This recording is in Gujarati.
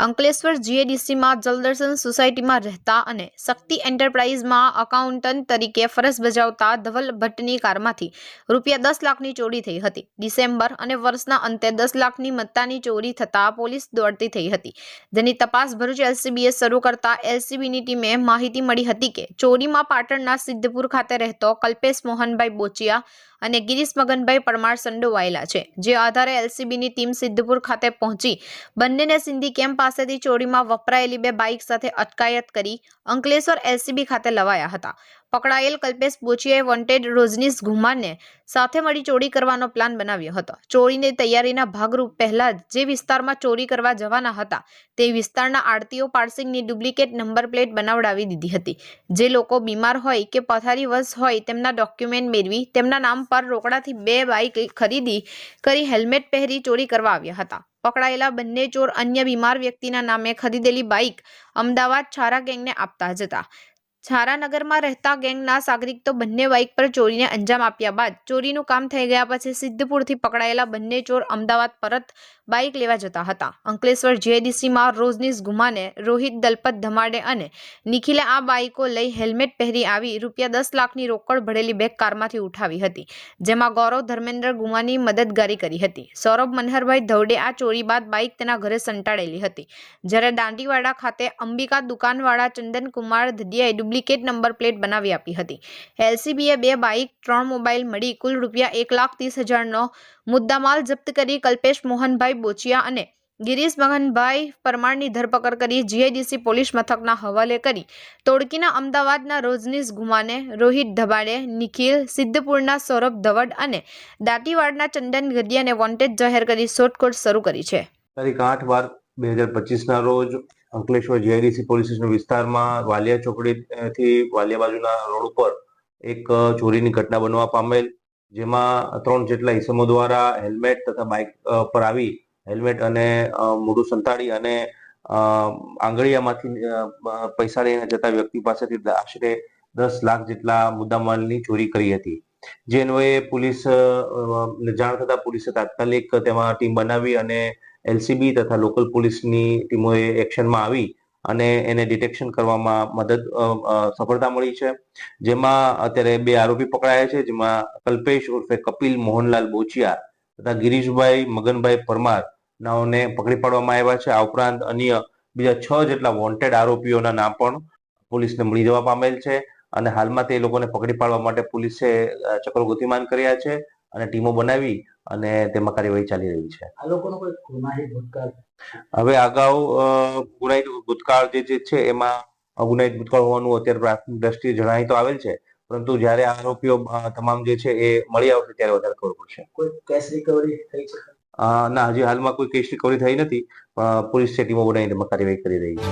અંકલેશ્વર જીએડીસીમાં જલદર્શન સોસાયટીમાં રહેતા અને શક્તિ એન્ટરપ્રાઇઝમાં અકાઉન્ટન્ટ તરીકે ફરજ બજાવતા ધવલ ભટ્ટની કારમાંથી ₹10 લાખની ચોરી થઈ હતી. ડિસેમ્બર અને વર્ષના અંતે 10 લાખની મત્તાની ચોરી થતાં પોલીસ દોડતી થઈ હતી, જેની તપાસ ભરૂચ એલસીબીએ શરૂ કરતા એલસીબીની ટીમે માહિતી મળી હતી કે ચોરીમાં પાટણના સિદ્ધપુર ખાતે રહેતો કલ્પેશ મોહનભાઈ બોચિયા અને ગિરીશ મગનભાઈ પરમાર સંડોવાયેલા છે. જે આધારે એલસીબીની ટીમ સિદ્ધપુર ખાતે પહોંચી બંનેને સિંધી કેમ્પ પાસેથી ચોરીમાં વપરાયેલી 2 બાઇક સાથે અટકાયત કરી અંકલેશ્વર એલસીબી ખાતે લવાયા હતા. પકડાયેલ કલ્પેશ બોચિયાએ વોન્ટેડ રોજનીશ ઘુમાને સાથે મળી ચોરી કરવાનો પ્લાન બનાવ્યો હતો. ચોરીની તૈયારીના ભાગરૂપ પહેલા જે વિસ્તારમાં ચોરી કરવા જવાના હતા તે વિસ્તારના આરટીઓ પાર્સિંગની ડુપ્લિકેટ નંબર પ્લેટ બનાવડાવી દીધી હતી. જે લોકો બીમાર હોય કે પથારીવશ હોય તેમના ડોક્યુમેન્ટ મેળવી તેમના નામ પર રોકડાથી 2 બાઇક ખરીદી કરી હેલ્મેટ પહેરી ચોરી કરવા આવ્યા હતા. પકડાયેલા બંને ચોર અન્ય બીમાર વ્યક્તિના નામે ખરીદેલી બાઇક અમદાવાદ છારા ગેંગને આપતા જતા. છારાનગરમાં રહેતા ગેંગના સાગરિતો બંને બાઇક પર ચોરીને અંજામ આપ્યા બાદ ચોરીનું કામ થઈ ગયા પછી સિદ્ધપુરથી પકડાયેલા બંને ચોર અમદાવાદ પરત બાઇક લેવા જતા હતા. અંકલેશ્વર જીએડીસીમાં રોજનીશ ગુમાને, રોહિત દલપત ધમાડે અને નિખિલે આ બાઇકો લઈ હેલ્મેટ પહેરી આવી ₹10 લાખની રોકડ ભરેલી 2 કારમાંથી ઉઠાવી હતી, જેમાં ગૌરવ ધર્મેન્દ્ર ગુમાની મદદગારી કરી હતી. સૌરભ મનહરભાઈ ધવડે આ ચોરી બાદ બાઇક તેના ઘરે સંતાડેલી હતી, જ્યારે દાંડીવાડા ખાતે Ambika દુકાનવાળા Chandankumar ધડિયાએ duplicate number plate બનાવી આપી હતી. એલસીબીએ 2 બાઇક, 3 મોબાઈલ મળી કુલ ₹1,30,000નો મુદ્દામાલ જપ્ત કરી કલ્પેશ મોહનભાઈ બોચિયા અને ગિરીશ મગનભાઈ પરમારની ધરપકડ કરી જીઆઈડીસી પોલીસ મથકના હવાલે કરી તોડકીના અમદાવાદના રોજનીશ ગુમાને, રોહિત ધબાડે, નિખિલ, સિદ્ધપુરના સૌરભ ધવડ અને દાંતીવાડના ચંદન ગઢિયાને વોન્ટેડ જાહેર કરી શોધખોળ શરૂ કરી છે. તારીખ 8/12/2025ના રોજ અંકલેશ્વર જીઆઈડીસી પોલીસ સ્ટેશન વિસ્તારમાં વાલિયા ચોકડીથી વાલિયા બાજુના રોડ ઉપર એક ચોરીની ઘટના બનવા પામેલ, જેમાં 3 જેટલા ઈસમો દ્વારા હેલ્મેટ તથા બાઇક પર આવી હેલ્મેટ અને મોઢું સંતાડી અને આંગળીયામાંથી પૈસા લઈને જતા વ્યક્તિ પાસેથી આશરે 10 લાખ જેટલા મુદ્દામાલની ચોરી કરી હતી. જે અન્વયે પોલીસ જાણ થતા પોલીસે તાત્કાલિક તેમાં ટીમ બનાવી અને એલસીબી તથા લોકલ પોલીસની ટીમોએ એક્શનમાં આવી અને એને ડિટેક્શન કરવામાં સફળતા મળી છે. જેમાં અત્યારે 2 આરોપી પકડાયા છે, જેમાં કલ્પેશ ઉર્ફે કપિલ મોહનલાલ બોચિયા તથા ગિરીશભાઈ મગનભાઈ પરમાર નાઓને પકડી પાડવામાં આવ્યા છે. આ ઉપરાંત અન્ય બીજા 6 જેટલા વોન્ટેડ આરોપીઓના નામ પણ પોલીસને મળી જવા પામેલ છે અને હાલમાં તે લોકોને પકડી પાડવા માટે પોલીસે ચક્રો ગતિમાન કર્યા છે અને ટીમો બનાવી અને તેમાં કાર્યવાહી ચાલી રહી છે. આ લોકોનો કોઈ ગુનાહિત ભૂતકાળ? હવે અગાઉ ગુનાહિત ભૂતકાળ જે છે એમાં ગુનાહિત ભૂતકાળ હોવાનું અત્યારે પ્રાથમિક દ્રષ્ટિએ જણાઈ તો આવેલ છે, પરંતુ જ્યારે આરોપીઓ તમામ જે છે એ મળી આવશે ત્યારે વધારે ખબર પડશે. કોઈ કેશ રિકવરી થઈ છે? ના, હજી હાલમાં કોઈ કેસ રિકવરી થઈ નથી. પોલીસ ટીમો બનાવીને કાર્યવાહી કરી રહી છે.